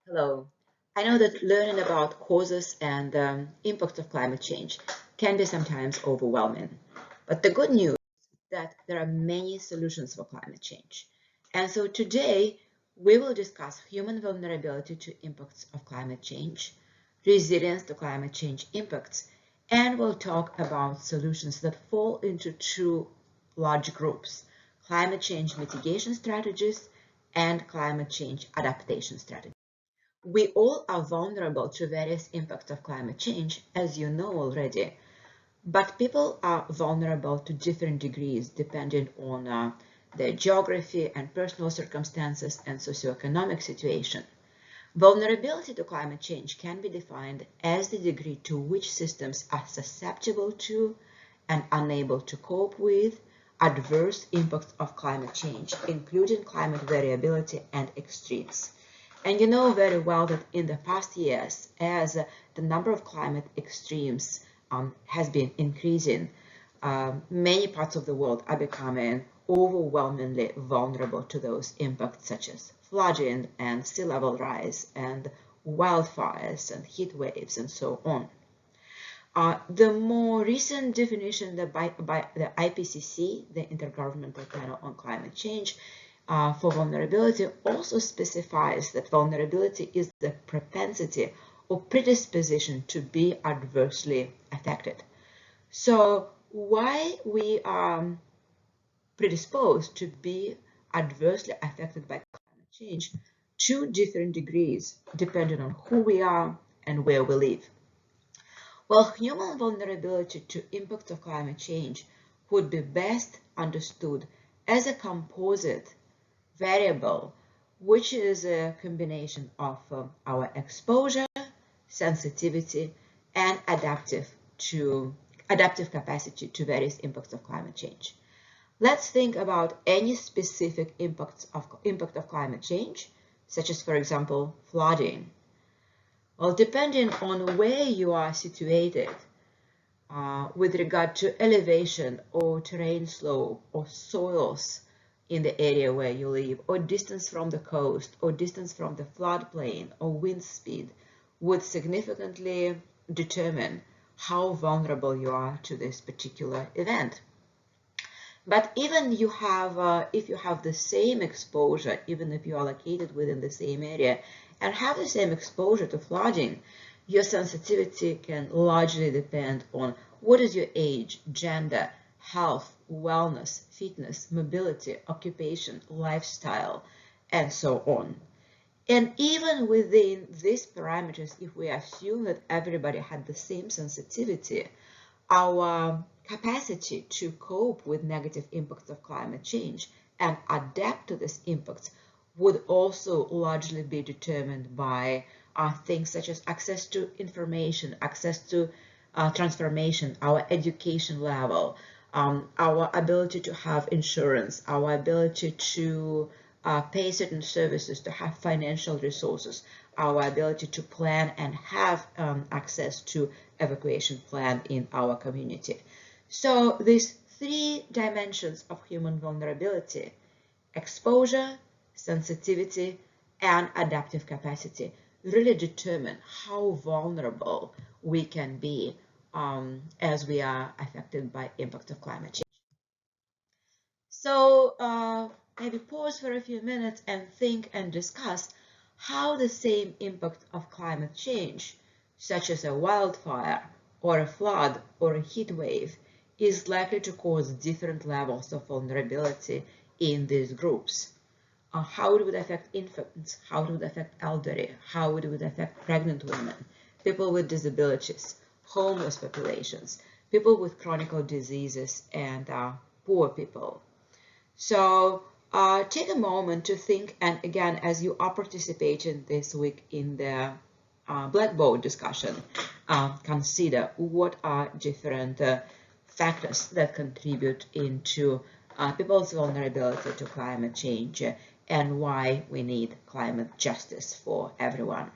Hello. I know that learning about causes and impacts of climate change can be sometimes overwhelming, but the good news is that there are many solutions for climate change. And so today we will discuss human vulnerability to impacts of climate change, resilience to climate change impacts, and we'll talk about solutions that fall into two large groups: climate change mitigation strategies and climate change adaptation strategies. We all are vulnerable to various impacts of climate change, as you know already, but people are vulnerable to different degrees depending on their geography and personal circumstances and socioeconomic situation. Vulnerability to climate change can be defined as the degree to which systems are susceptible to and unable to cope with adverse impacts of climate change, including climate variability and extremes. And you know very well that in the past years, as the number of climate extremes has been increasing, many parts of the world are becoming overwhelmingly vulnerable to those impacts, such as flooding and sea level rise and wildfires and heat waves and so on. The more recent definition by the IPCC, the Intergovernmental Panel on Climate Change, for vulnerability also specifies that vulnerability is the propensity or predisposition to be adversely affected. So why we are predisposed to be adversely affected by climate change to different degrees depending on who we are and where we live. Well, human vulnerability to impact of climate change would be best understood as a composite variable, which is a combination of our exposure, sensitivity, and adaptive capacity to various impacts of climate change. Let's think about any specific impact of climate change, such as, for example, flooding. Well, depending on where you are situated, with regard to elevation or terrain slope or soils in the area where you live, or distance from the coast, or distance from the floodplain, or wind speed, would significantly determine how vulnerable you are to this particular event. But even if you have the same exposure, even if you are located within the same area and have the same exposure to flooding, your sensitivity can largely depend on what is your age, gender, health, wellness, fitness, mobility, occupation, lifestyle, and so on. And even within these parameters, if we assume that everybody had the same sensitivity, our capacity to cope with negative impacts of climate change and adapt to these impacts would also largely be determined by things such as access to information, access to transformation, our education level, our ability to have insurance, our ability to pay certain services, to have financial resources, our ability to plan and have access to evacuation plan in our community. So these three dimensions of human vulnerability: exposure, sensitivity, and adaptive capacity, really determine how vulnerable we can be as we are affected by impact of climate change. So maybe pause for a few minutes and think and discuss how the same impact of climate change, such as a wildfire or a flood or a heat wave, is likely to cause different levels of vulnerability in these groups. How it would affect infants, how it would affect elderly, how it would affect pregnant women, people with disabilities, homeless populations, people with chronic diseases, and poor people. So take a moment to think, and again, as you are participating this week in the Blackboard discussion, consider what are different factors that contribute into people's vulnerability to climate change and why we need climate justice for everyone.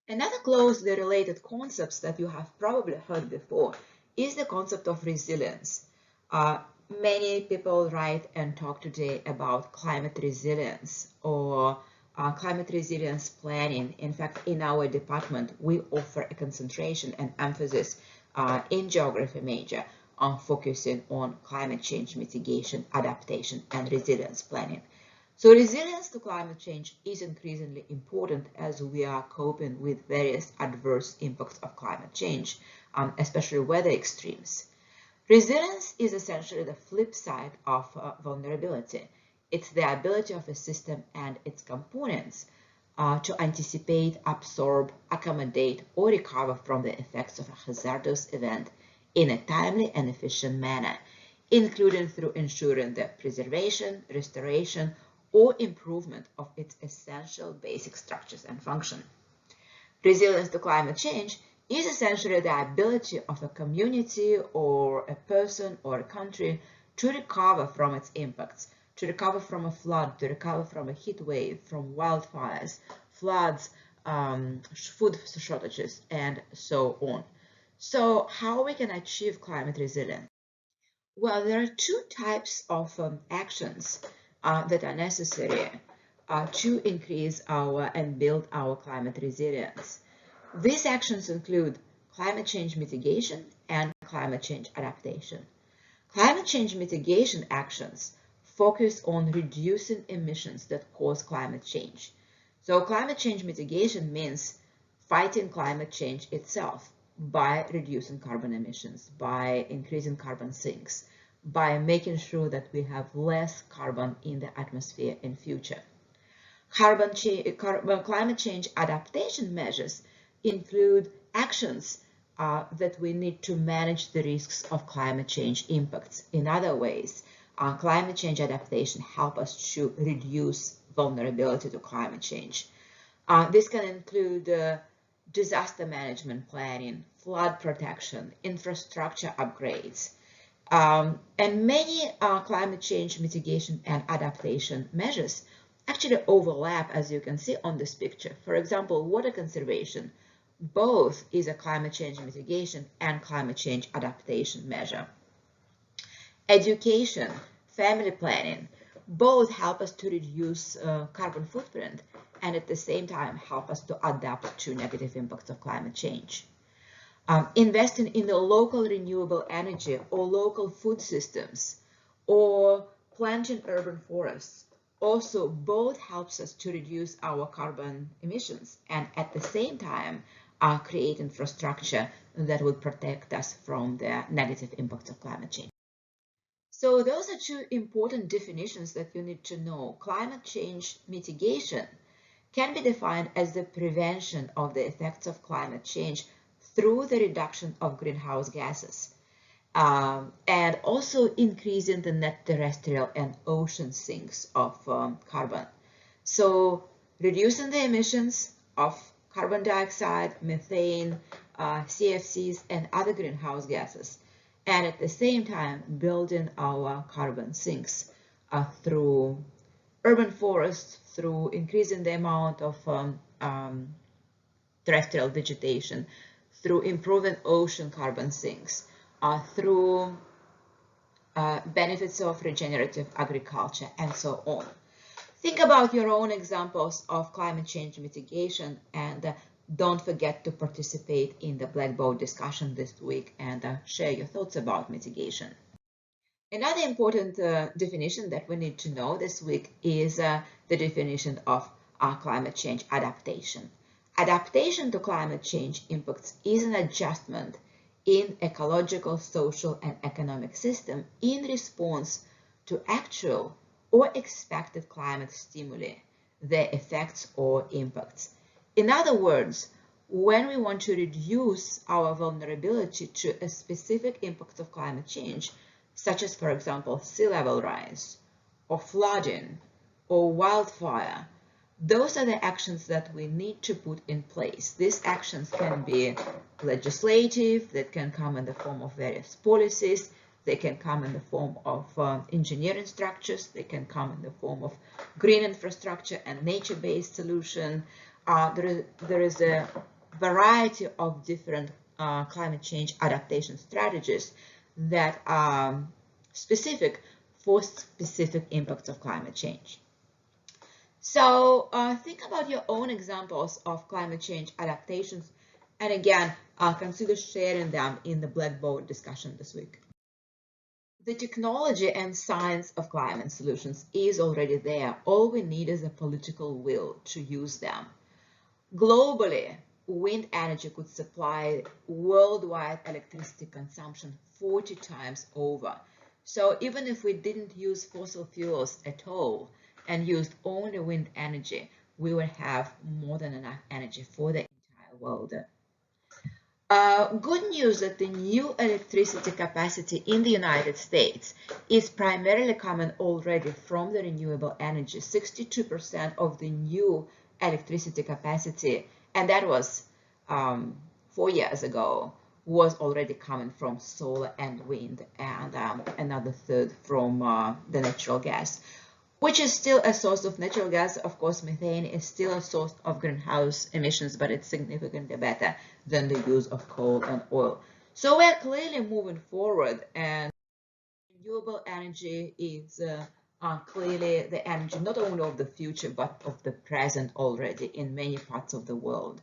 Another closely related concept that you have probably heard before is the concept of resilience. Many people write and talk today about climate resilience or climate resilience planning. In fact, in our department, we offer a concentration and emphasis in geography major on focusing on climate change mitigation, adaptation, and resilience planning. So resilience to climate change is increasingly important as we are coping with various adverse impacts of climate change, especially weather extremes. Resilience is essentially the flip side of vulnerability. It's the ability of a system and its components to anticipate, absorb, accommodate, or recover from the effects of a hazardous event in a timely and efficient manner, including through ensuring the preservation, restoration, or improvement of its essential basic structures and function. Resilience to climate change is essentially the ability of a community or a person or a country to recover from its impacts, to recover from a flood, to recover from a heat wave, from wildfires, floods, food shortages, and so on. So how we can achieve climate resilience? Well, there are two types of actions that are necessary to increase our and build our climate resilience. These actions include climate change mitigation and climate change adaptation. Climate change mitigation actions focus on reducing emissions that cause climate change. So climate change mitigation means fighting climate change itself by reducing carbon emissions, by increasing carbon sinks, by making sure that we have less carbon in the atmosphere in future. Climate change adaptation measures include actions that we need to manage the risks of climate change impacts. In other ways, climate change adaptation help us to reduce vulnerability to climate change. This can include disaster management planning, flood protection, infrastructure upgrades, and many climate change mitigation and adaptation measures actually overlap, as you can see on this picture. For example, water conservation, both is a climate change mitigation and climate change adaptation measure. Education, family planning, both help us to reduce carbon footprint and at the same time help us to adapt to negative impacts of climate change. Investing in the local renewable energy or local food systems or planting urban forests also both helps us to reduce our carbon emissions and at the same time create infrastructure that will protect us from the negative impacts of climate change. So those are two important definitions that you need to know. Climate change mitigation can be defined as the prevention of the effects of climate change through the reduction of greenhouse gases and also increasing the net terrestrial and ocean sinks of carbon. So reducing the emissions of carbon dioxide, methane, CFCs, and other greenhouse gases, and at the same time building our carbon sinks through urban forests, through increasing the amount of terrestrial vegetation, through improving ocean carbon sinks, through benefits of regenerative agriculture, and so on. Think about your own examples of climate change mitigation and don't forget to participate in the Blackboard discussion this week and share your thoughts about mitigation. Another important definition that we need to know this week is the definition of climate change adaptation. Adaptation to climate change impacts is an adjustment in ecological, social, and economic system in response to actual or expected climate stimuli, their effects or impacts. In other words, when we want to reduce our vulnerability to a specific impact of climate change, such as, for example, sea level rise, or flooding, or wildfire, those are the actions that we need to put in place. These actions can be legislative, that can come in the form of various policies, they can come in the form of engineering structures, they can come in the form of green infrastructure and nature-based solution. There is a variety of different climate change adaptation strategies that are specific for specific impacts of climate change. So think about your own examples of climate change adaptations, and again, consider sharing them in the Blackboard discussion this week. The technology and science of climate solutions is already there. All we need is a political will to use them. Globally, wind energy could supply worldwide electricity consumption 40 times over. So even if we didn't use fossil fuels at all and used only wind energy, we would have more than enough energy for the entire world. Good news that the new electricity capacity in the United States is primarily coming already from the renewable energy. 62% of the new electricity capacity, and that was 4 years ago, was already coming from solar and wind, and another third from the natural gas, which is still a source of natural gas. Of course, methane is still a source of greenhouse emissions, but it's significantly better than the use of coal and oil. So we're clearly moving forward, and renewable energy is clearly the energy not only of the future, but of the present already in many parts of the world.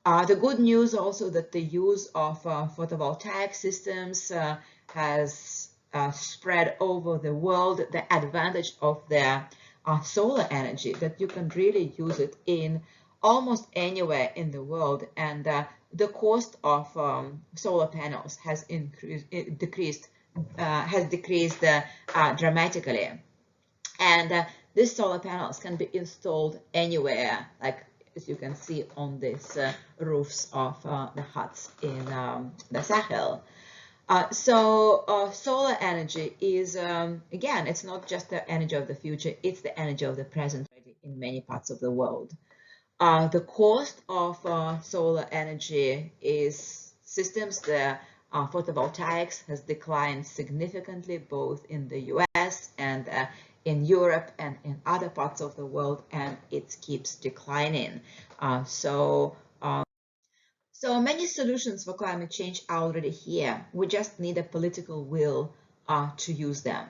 The good news also that the use of photovoltaic systems has spread over the world. The advantage of the solar energy, that you can really use it in almost anywhere in the world, and the cost of solar panels has decreased dramatically, and these solar panels can be installed anywhere, like as you can see on these roofs of the huts in the Sahel. Solar energy is, again, it's not just the energy of the future, it's the energy of the present in many parts of the world. The cost of solar energy is systems, the photovoltaics has declined significantly both in the US and in Europe and in other parts of the world, and it keeps declining. So many solutions for climate change are already here. We just need a political will to use them.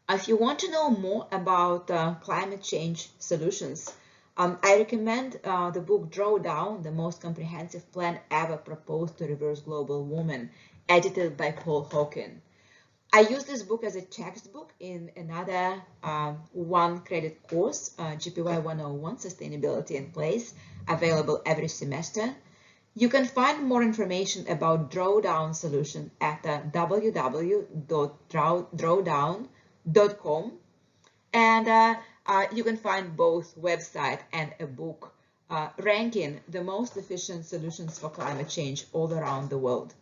If you want to know more about climate change solutions, I recommend the book Drawdown, the most comprehensive plan ever proposed to reverse global warming, edited by Paul Hawken. I use this book as a textbook in another one credit course, GPY 101, Sustainability in Place, available every semester. You can find more information about Drawdown solution at www.drawdown.com, and you can find both website and a book ranking the most efficient solutions for climate change all around the world.